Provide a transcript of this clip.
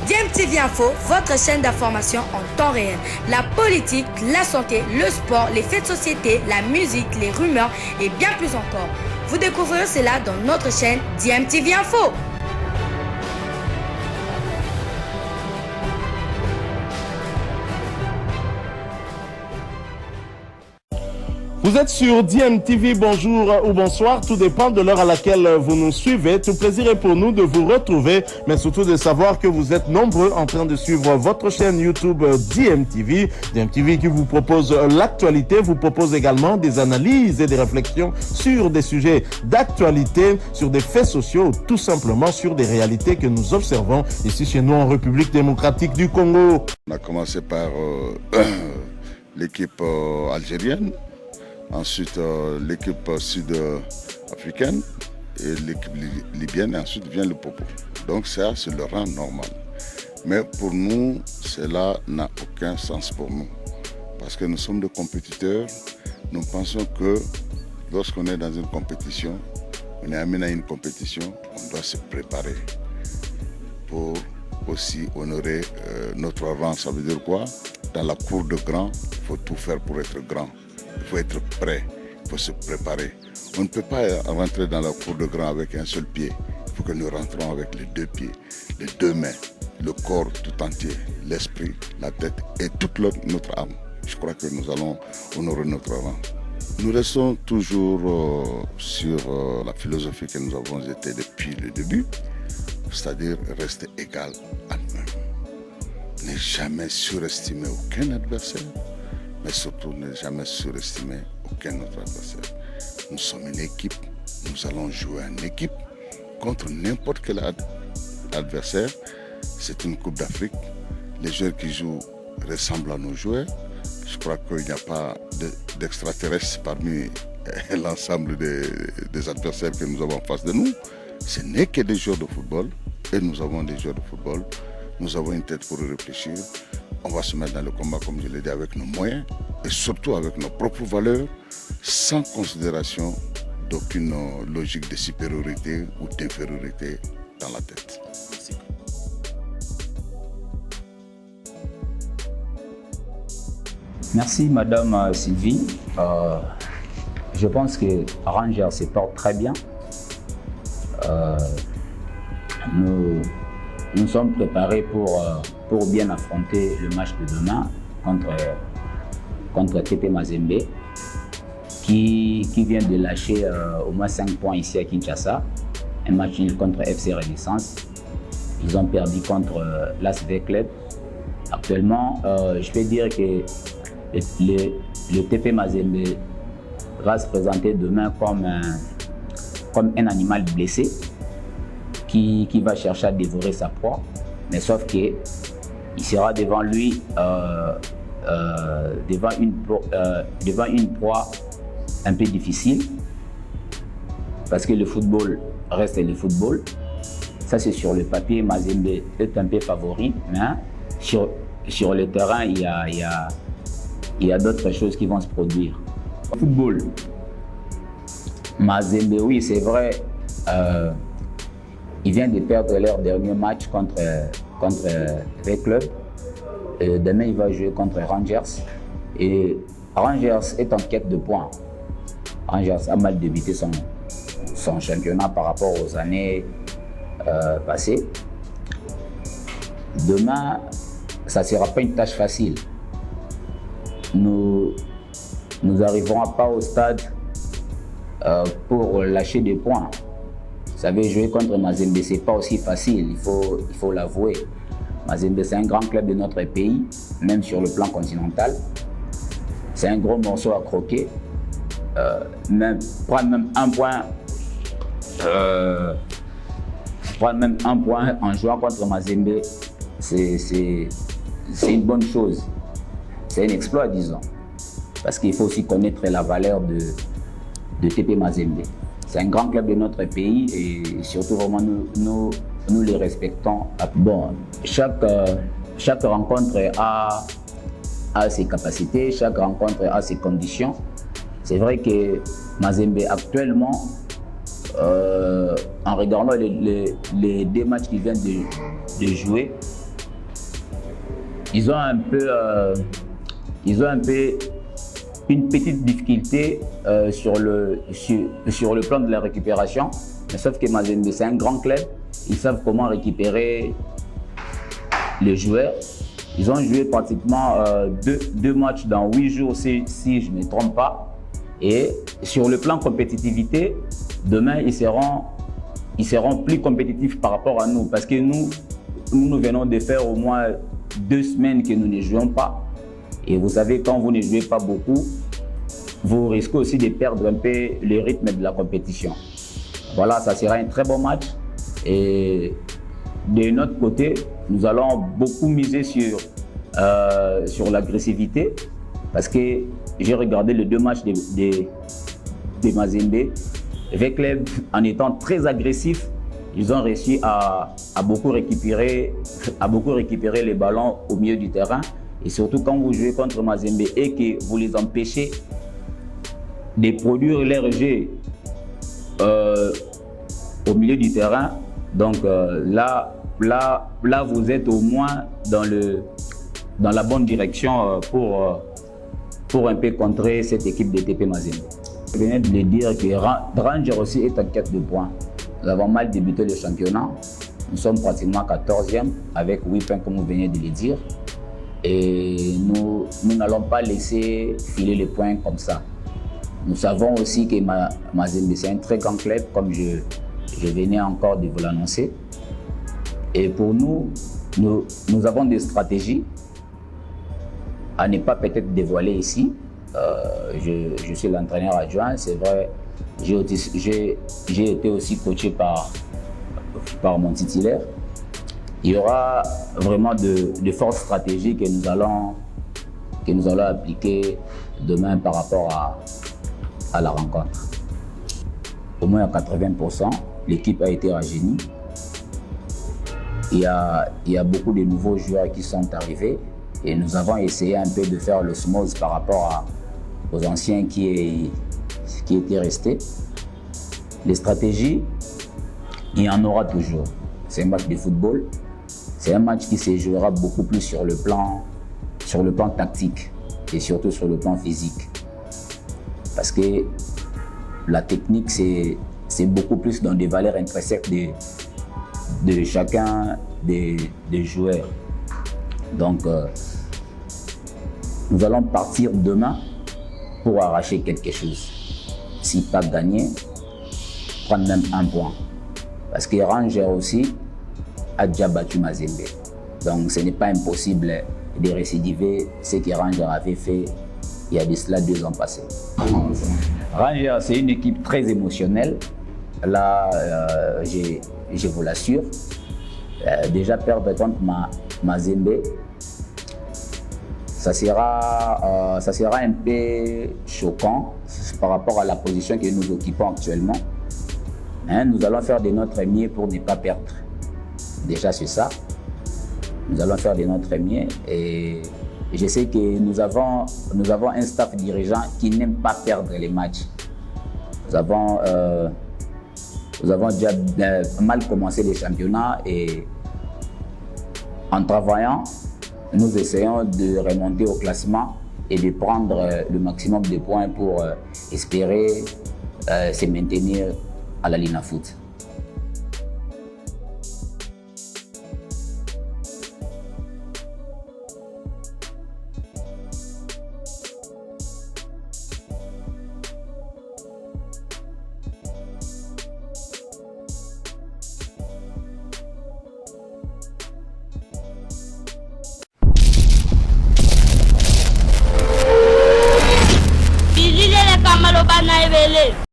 DMTV Info, votre chaîne d'information en temps réel. La politique, la santé, le sport, les faits de société, la musique, les rumeurs et bien plus encore. Vous découvrirez cela dans notre chaîne DMTV Info. Vous êtes sur DMTV, bonjour ou bonsoir, tout dépend de l'heure à laquelle vous nous suivez. Tout plaisir est pour nous de vous retrouver, mais surtout de savoir que vous êtes nombreux en train de suivre votre chaîne YouTube DMTV. DMTV qui vous propose l'actualité, vous propose également des analyses et des réflexions sur des sujets d'actualité, sur des faits sociaux, tout simplement sur des réalités que nous observons ici chez nous en République démocratique du Congo. On a commencé par l'équipe algérienne. Ensuite, l'équipe sud-africaine et l'équipe libyenne, et ensuite vient le Popo. Donc ça, c'est le rang normal. Mais pour nous, cela n'a aucun sens pour nous. Parce que nous sommes des compétiteurs, nous pensons que lorsqu'on est dans une compétition, on est amené à une compétition, on doit se préparer pour aussi honorer notre rang. Ça veut dire quoi? Dans la cour de grand, il faut tout faire pour être grand. Il faut être prêt, il faut se préparer. On ne peut pas rentrer dans la cour de grand avec un seul pied. Il faut que nous rentrons avec les deux pieds, les deux mains, le corps tout entier, l'esprit, la tête et toute notre âme. Je crois que nous allons honorer notre rang. Nous restons toujours sur la philosophie que nous avons été depuis le début, c'est-à-dire rester égal à nous-mêmes. Ne jamais surestimer aucun adversaire, mais surtout ne jamais surestimer aucun autre adversaire. Nous sommes une équipe, nous allons jouer en équipe contre n'importe quel adversaire. C'est une Coupe d'Afrique. Les joueurs qui jouent ressemblent à nos joueurs. Je crois qu'il n'y a pas d'extraterrestres parmi l'ensemble des adversaires que nous avons en face de nous. Ce n'est que des joueurs de football et nous avons des joueurs de football. Nous avons une tête pour réfléchir. On va se mettre dans le combat, comme je l'ai dit, avec nos moyens et surtout avec nos propres valeurs, sans considération d'aucune logique de supériorité ou d'infériorité dans la tête. Merci. Merci Madame Sylvie. Je pense que Rangers se porte très bien. Nous sommes préparés pour bien affronter le match de demain contre TP Mazembe qui vient de lâcher au moins 5 points ici à Kinshasa. Un match nul contre FC Renaissance. Ils ont perdu contre l'ASV Club. Actuellement, je peux dire que le TP Mazembe va se présenter demain comme un animal blessé qui va chercher à dévorer sa proie, mais sauf qu'il sera devant lui, devant une proie un peu difficile, parce que le football reste le football. Ça, c'est sur le papier, Mazembe est un peu favori, mais sur le terrain, il y a d'autres choses qui vont se produire. Football, Mazembe, oui, c'est vrai. Ils viennent de perdre leur dernier match contre V-Club. Demain, il va jouer contre Rangers. Et Rangers est en quête de points. Rangers a mal débuté son championnat par rapport aux années passées. Demain, ça ne sera pas une tâche facile. Nous n'arriverons pas au stade pour lâcher des points. Vous savez, jouer contre Mazembe, ce n'est pas aussi facile, il faut l'avouer. Mazembe, c'est un grand club de notre pays, même sur le plan continental. C'est un gros morceau à croquer. Prendre même un point en jouant contre Mazembe, c'est une bonne chose. C'est un exploit, disons. Parce qu'il faut aussi connaître la valeur de TP Mazembe. C'est un grand club de notre pays et surtout vraiment nous les respectons. Bon, chaque rencontre a ses capacités, chaque rencontre a ses conditions. C'est vrai que Mazembe actuellement, en regardant les deux matchs qu'il vient de jouer, ils ont un peu une petite difficulté sur le plan de la récupération. Mais sauf que Mazembe, c'est un grand club. Ils savent comment récupérer les joueurs. Ils ont joué pratiquement deux matchs dans 8 jours, si je ne me trompe pas. Et sur le plan compétitivité, demain, ils seront plus compétitifs par rapport à nous. Parce que nous venons de faire au moins 2 semaines que nous ne jouons pas. Et vous savez, quand vous ne jouez pas beaucoup, vous risquez aussi de perdre un peu le rythme de la compétition. Voilà, ça sera un très bon match. Et de notre côté, nous allons beaucoup miser sur l'agressivité. Parce que j'ai regardé les 2 matchs de Mazembe. Veclev, en étant très agressif, ils ont réussi à beaucoup récupérer les ballons au milieu du terrain. Et surtout quand vous jouez contre Mazembe et que vous les empêchez de produire leur jeu au milieu du terrain, donc là vous êtes au moins dans la bonne direction pour un peu contrer cette équipe de TP Mazembe. Je venais de le dire que Rangers aussi est en quête de points. Nous avons mal débuté le championnat. Nous sommes pratiquement 14e avec 8 points comme vous venez de le dire. Et nous n'allons pas laisser filer les points comme ça. Nous savons aussi que Mazembe, c'est un très grand club, comme je venais encore de vous l'annoncer. Et pour nous avons des stratégies à ne pas peut-être dévoiler ici. Je suis l'entraîneur adjoint, c'est vrai. J'ai été aussi coaché par mon titulaire. Il y aura vraiment de fortes stratégies que nous allons appliquer demain par rapport à la rencontre. Au moins à 80%, l'équipe a été rajeunie. Il y a beaucoup de nouveaux joueurs qui sont arrivés et nous avons essayé un peu de faire l'osmose par rapport aux anciens qui étaient restés. Les stratégies, il y en aura toujours. C'est un match de football. C'est un match qui se jouera beaucoup plus sur le plan tactique et surtout sur le plan physique. Parce que la technique, c'est beaucoup plus dans des valeurs intrinsèques de chacun des joueurs. Donc, nous allons partir demain pour arracher quelque chose. Si pas gagner, prendre même 1 point. Parce que Rangers aussi a déjà battu Mazembe. Donc ce n'est pas impossible de récidiver ce que Rangers avait fait il y a de cela 2 ans passés. Rangers, c'est une équipe très émotionnelle. Là, je vous l'assure. Déjà perdre contre Mazembe, ça sera un peu choquant par rapport à la position que nous occupons actuellement. Nous allons faire de notre mieux pour ne pas perdre. Déjà, c'est ça. Nous allons faire de notre mieux et je sais que nous avons un staff dirigeant qui n'aime pas perdre les matchs. Nous avons déjà mal commencé les championnats et en travaillant, nous essayons de remonter au classement et de prendre le maximum de points pour espérer se maintenir à la Lina Foot.